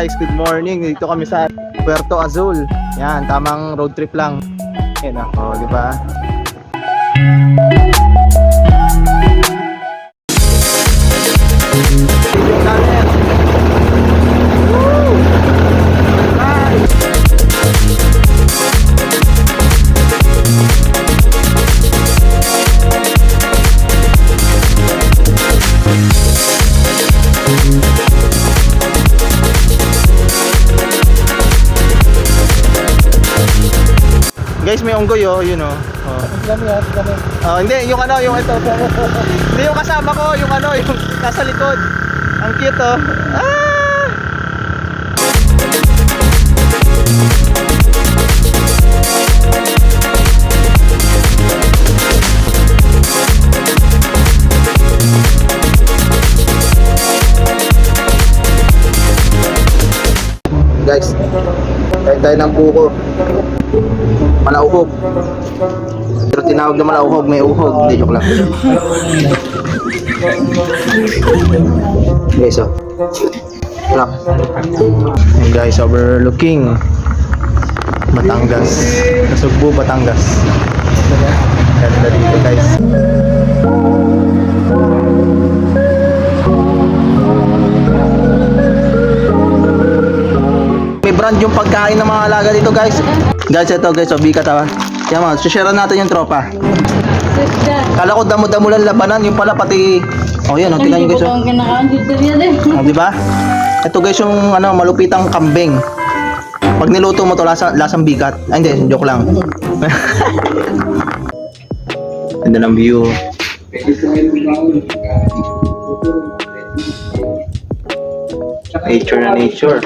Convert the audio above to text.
guys, good morning. Dito kami sa Puerto Azul. Yan, tamang road trip lang. Yan ako, di ba? Yung camera. Woo! Nice! Guys, may unggoy oh, yun oh. Hindi, yung ano, yung ito. Hindi yung kasama ko, yung ano, yung nasa likod. Ang cute oh. Ah! Guys, kain tayo ng buko. Malauhog. Pero tinawag na malauhog, may uhog. Hindi, joke lang. Guys, oh. Look. And guys, overlooking Batangas. Nasugbu, Batangas. Ganda dito, guys. May brand yung pagkain ng mga alaga dito, guys. Guys, ito guys, oh, bigat ha. Yan mga, share natin yung tropa. Kala ko damo-damo lang labanan, yung pala pati. Oh, yan, oh, tingnan niyo guys. Oh, di ba? Ito guys yung ano, malupitang kambing. Pag niluto mo to, lasang bigat. Ay, hindi, joke lang. Ganda ng view. Nature na nature.